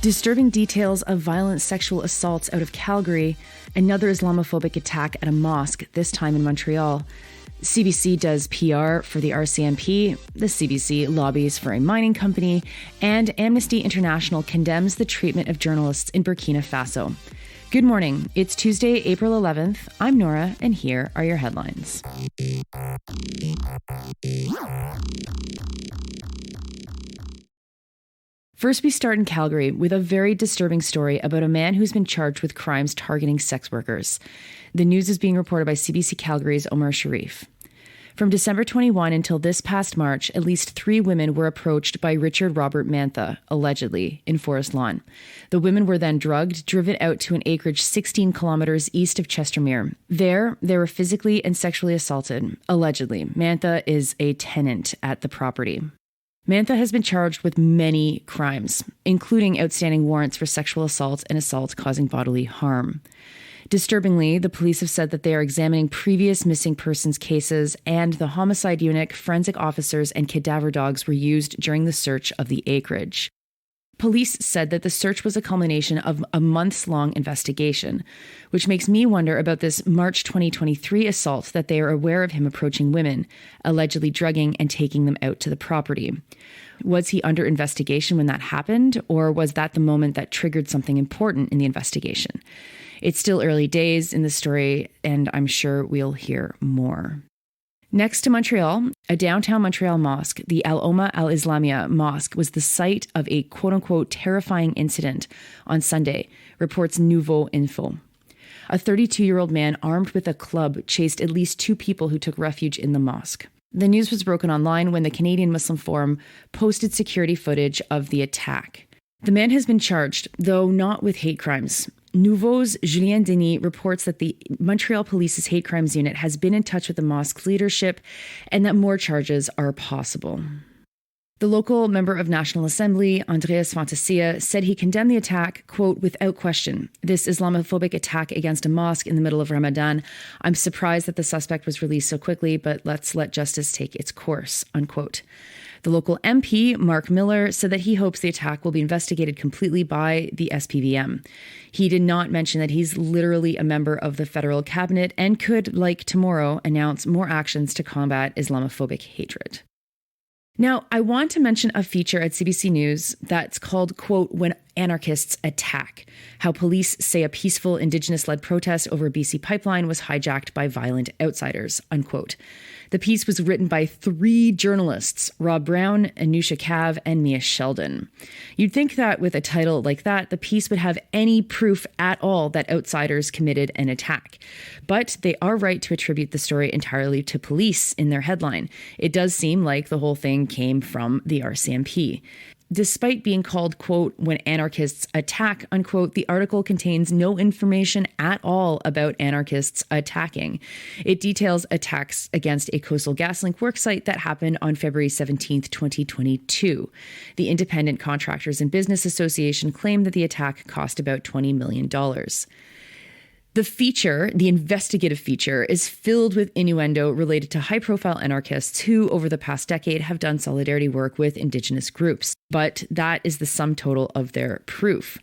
Disturbing details of violent sexual assaults out of Calgary, another Islamophobic attack at a mosque, this time in Montreal. CBC does PR for the RCMP, the CBC lobbies for a mining company, and Amnesty International condemns the treatment of journalists in Burkina Faso. Good morning. It's Tuesday, April 11th. I'm Nora, and here are your headlines. First, we start in Calgary with a very disturbing story about a man who's been charged with crimes targeting sex workers. The news is being reported by CBC Calgary's Omar Sharif. From December 21 until this past March, at least 3 women were approached by Richard Robert Mantha, allegedly, in Forest Lawn. The women were then drugged, driven out to an acreage 16 kilometers east of Chestermere. There, they were physically and sexually assaulted, allegedly. Mantha is a tenant at the property. Mantha has been charged with many crimes, including outstanding warrants for sexual assault and assault causing bodily harm. Disturbingly, the police have said that they are examining previous missing persons cases, and the homicide unit, forensic officers, and cadaver dogs were used during the search of the acreage. Police said that the search was a culmination of a months-long investigation, which makes me wonder about this March 2023 assault that they are aware of him approaching women, allegedly drugging and taking them out to the property. Was he under investigation when that happened, or was that the moment that triggered something important in the investigation? It's still early days in the story, and I'm sure we'll hear more. Next to Montreal, a downtown Montreal mosque, the Al Omma Al Islamia Mosque, was the site of a quote-unquote terrifying incident on Sunday, reports Nouveau Info. A 32-year-old man armed with a club chased at least 2 people who took refuge in the mosque. The news was broken online when the Canadian Muslim Forum posted security footage of the attack. The man has been charged, though not with hate crimes. Nouveau's Julien Denis reports that the Montreal Police's hate crimes unit has been in touch with the mosque's leadership and that more charges are possible. The local member of National Assembly, Andreas Fantasia, said he condemned the attack, quote, without question. This Islamophobic attack against a mosque in the middle of Ramadan. I'm surprised that the suspect was released so quickly, but let's let justice take its course, unquote. The local MP, Mark Miller, said that he hopes the attack will be investigated completely by the SPVM. He did not mention that he's literally a member of the federal cabinet and could, like tomorrow, announce more actions to combat Islamophobic hatred. Now, I want to mention a feature at CBC News that's called, quote, When Anarchists Attack, how police say a peaceful Indigenous-led protest over a BC pipeline was hijacked by violent outsiders, unquote. The piece was written by 3 journalists, Rob Brown, Anusha Kav, and Mia Sheldon. You'd think that with a title like that, the piece would have any proof at all that outsiders committed an attack. But they are right to attribute the story entirely to police in their headline. It does seem like the whole thing came from the RCMP. Despite being called, quote, When Anarchists Attack, unquote, the article contains no information at all about anarchists attacking. It details attacks against a Coastal GasLink worksite that happened on February 17th, 2022. The Independent Contractors and Business Association claimed that the attack cost about $20 million. The feature, the investigative feature, is filled with innuendo related to high-profile anarchists who, over the past decade, have done solidarity work with Indigenous groups. But that is the sum total of their proof.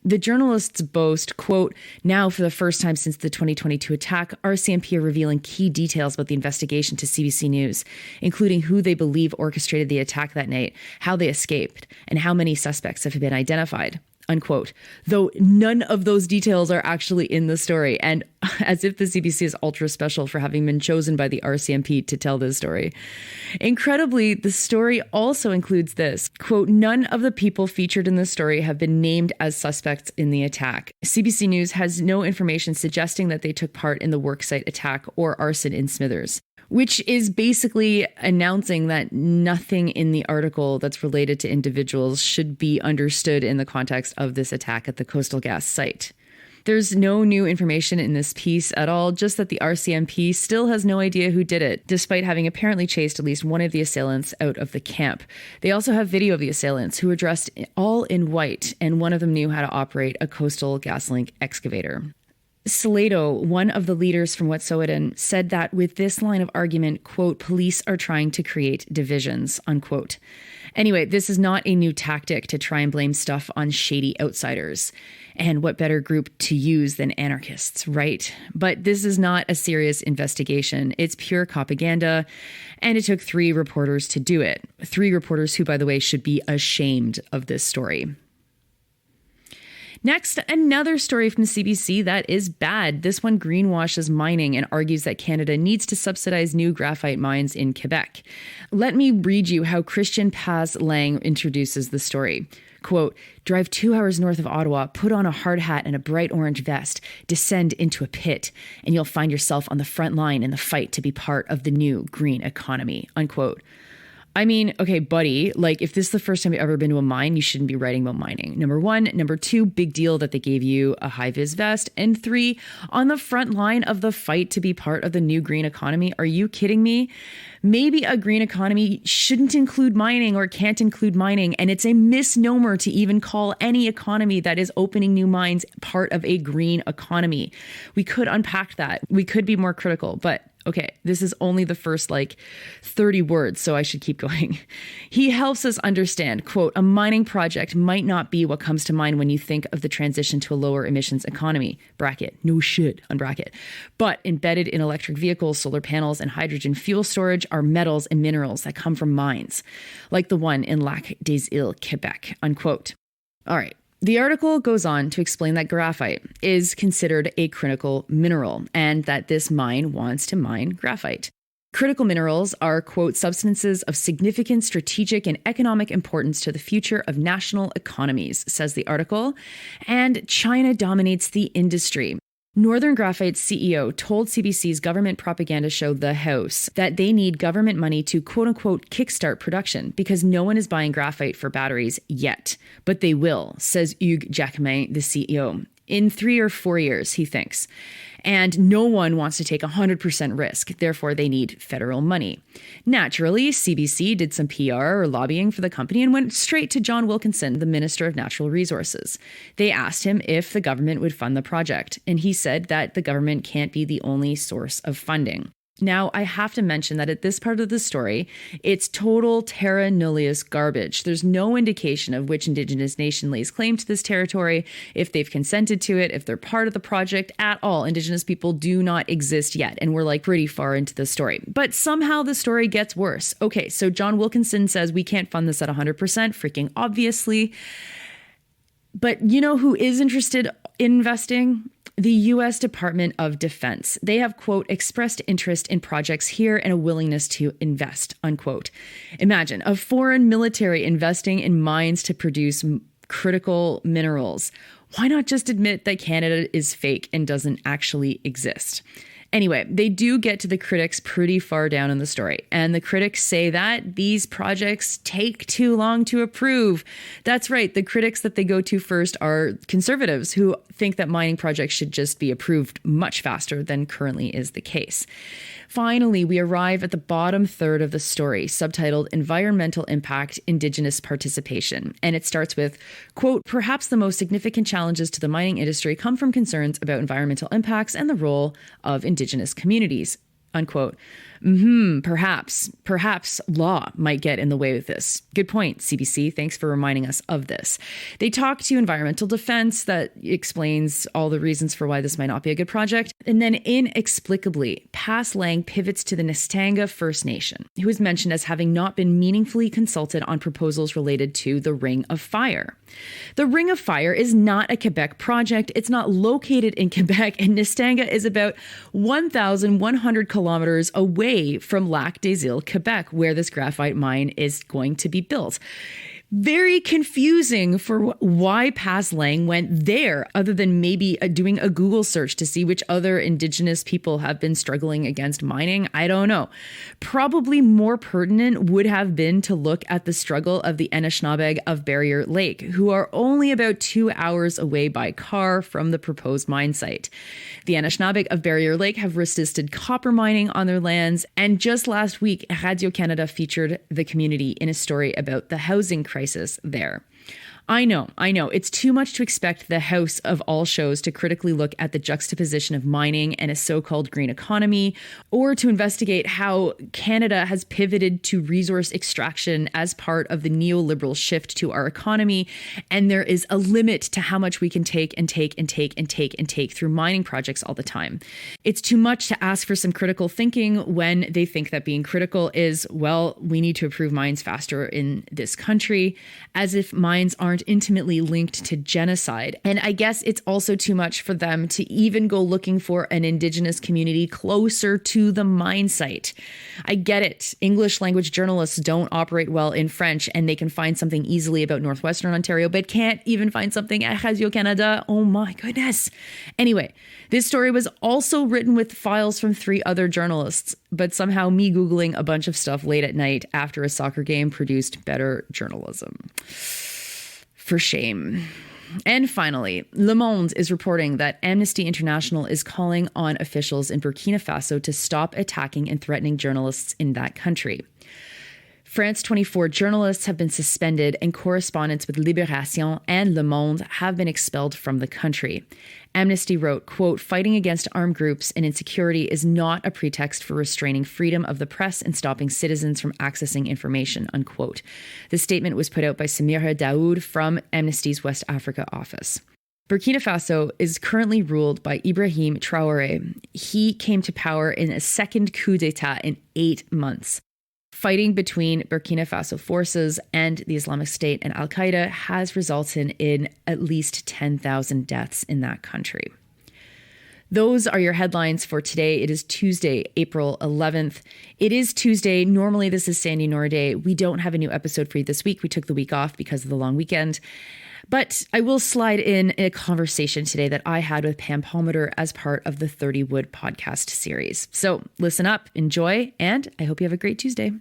The journalists boast, quote, now for the first time since the 2022 attack, RCMP are revealing key details about the investigation to CBC News, including who they believe orchestrated the attack that night, how they escaped, and how many suspects have been identified. Unquote. Though none of those details are actually in the story, and as if the CBC is ultra special for having been chosen by the RCMP to tell this story. Incredibly, the story also includes this, quote, none of the people featured in the story have been named as suspects in the attack. CBC News has no information suggesting that they took part in the worksite attack or arson in Smithers, which is basically announcing that nothing in the article that's related to individuals should be understood in the context of this attack at the Coastal Gas site. There's no new information in this piece at all, just that the RCMP still has no idea who did it, despite having apparently chased at least one of the assailants out of the camp. They also have video of the assailants, who were dressed all in white, and one of them knew how to operate a Coastal GasLink excavator. Salado, one of the leaders from Wet'suwet'en, said that with this line of argument, quote, police are trying to create divisions, unquote. Anyway, this is not a new tactic to try and blame stuff on shady outsiders. And what better group to use than anarchists, right? But this is not a serious investigation. It's pure propaganda. And it took 3 reporters to do it. 3 reporters who, by the way, should be ashamed of this story. Next, another story from CBC that is bad. This one greenwashes mining and argues that Canada needs to subsidize new graphite mines in Quebec. Let me read you how Christian Paz Lang introduces the story. Quote, drive 2 hours north of Ottawa, put on a hard hat and a bright orange vest, descend into a pit, and you'll find yourself on the front line in the fight to be part of the new green economy, unquote. I mean, okay, buddy, like if this is the first time you've ever been to a mine, you shouldn't be writing about mining. Number 1. Number 2, big deal that they gave you a high-vis vest. And 3, on the front line of the fight to be part of the new green economy. Are you kidding me? Maybe a green economy shouldn't include mining or can't include mining. And it's a misnomer to even call any economy that is opening new mines part of a green economy. We could unpack that. We could be more critical, but okay, this is only the first 30 words, so I should keep going. He helps us understand, quote, a mining project might not be what comes to mind when you think of the transition to a lower emissions economy, bracket, no shit, unbracket. But embedded in electric vehicles, solar panels, and hydrogen fuel storage are metals and minerals that come from mines, like the one in Lac des Îles, Quebec, unquote. All right. The article goes on to explain that graphite is considered a critical mineral and that this mine wants to mine graphite. Critical minerals are, quote, substances of significant strategic and economic importance to the future of national economies, says the article, and China dominates the industry. Northern Graphite's CEO told CBC's government propaganda show The House that they need government money to quote-unquote kickstart production because no one is buying graphite for batteries yet. But they will, says Hugues Jacquemin, the CEO. In 3 or 4 years, he thinks. And no one wants to take 100% risk. Therefore, they need federal money. Naturally, CBC did some PR or lobbying for the company and went straight to John Wilkinson, the Minister of Natural Resources. They asked him if the government would fund the project, and he said that the government can't be the only source of funding. Now, I have to mention that at this part of the story, it's total terra nullius garbage. There's no indication of which Indigenous nation lays claim to this territory, if they've consented to it, if they're part of the project at all. Indigenous people do not exist yet, and we're pretty far into the story. But somehow the story gets worse. Okay, so John Wilkinson says we can't fund this at 100%, freaking obviously. But you know who is interested in investing? The U.S. Department of Defense. They have, quote, expressed interest in projects here and a willingness to invest, unquote. Imagine a foreign military investing in mines to produce critical minerals. Why not just admit that Canada is fake and doesn't actually exist? Anyway, they do get to the critics pretty far down in the story, and the critics say that these projects take too long to approve. That's right, the critics that they go to first are conservatives who think that mining projects should just be approved much faster than currently is the case. Finally, we arrive at the bottom third of the story, subtitled Environmental Impact, Indigenous Participation. And it starts with, quote, perhaps the most significant challenges to the mining industry come from concerns about environmental impacts and the role of Indigenous communities, unquote. Perhaps law might get in the way with this. Good point, CBC. Thanks for reminding us of this. They talk to environmental defense that explains all the reasons for why this might not be a good project. And then inexplicably, Paz Lang pivots to the Nestanga First Nation, who is mentioned as having not been meaningfully consulted on proposals related to the Ring of Fire. The Ring of Fire is not a Quebec project. It's not located in Quebec, and Nestanga is about 1,100 kilometers away from Lac des Îles, Quebec, where this graphite mine is going to be built. Very confusing for why Pas Lang went there, other than maybe doing a Google search to see which other indigenous people have been struggling against mining. I don't know. Probably more pertinent would have been to look at the struggle of the Anishinaabe of Barrier Lake, who are only about 2 hours away by car from the proposed mine site. The Anishinaabe of Barrier Lake have resisted copper mining on their lands, and just last week, Radio-Canada featured the community in a story about the housing crisis there. I know. It's too much to expect the house of all shows to critically look at the juxtaposition of mining and a so-called green economy, or to investigate how Canada has pivoted to resource extraction as part of the neoliberal shift to our economy. And there is a limit to how much we can take through mining projects all the time. It's too much to ask for some critical thinking when they think that being critical is, well, we need to approve mines faster in this country, as if mines aren't intimately linked to genocide. And I guess it's also too much for them to even go looking for an Indigenous community closer to the mine site. I get it. English language journalists don't operate well in French, and they can find something easily about Northwestern Ontario, but can't even find something at Radio-Canada. Oh my goodness. Anyway, this story was also written with files from 3 other journalists, but somehow me Googling a bunch of stuff late at night after a soccer game produced better journalism. For shame. And finally, Le Monde is reporting that Amnesty International is calling on officials in Burkina Faso to stop attacking and threatening journalists in that country. France 24 journalists have been suspended, and correspondents with Libération and Le Monde have been expelled from the country. Amnesty wrote, quote, "Fighting against armed groups and insecurity is not a pretext for restraining freedom of the press and stopping citizens from accessing information," unquote. The statement was put out by Samira Daoud from Amnesty's West Africa office. Burkina Faso is currently ruled by Ibrahim Traoré. He came to power in a second coup d'etat in 8 months. Fighting between Burkina Faso forces and the Islamic State and Al-Qaeda has resulted in at least 10,000 deaths in that country. Those are your headlines for today. It is Tuesday, April 11th. It is Tuesday. Normally, this is Sandy Nora Day. We don't have a new episode for you this week. We took the week off because of the long weekend. But I will slide in a conversation today that I had with Pam Palmater as part of the 30 Wood podcast series. So listen up, enjoy, and I hope you have a great Tuesday.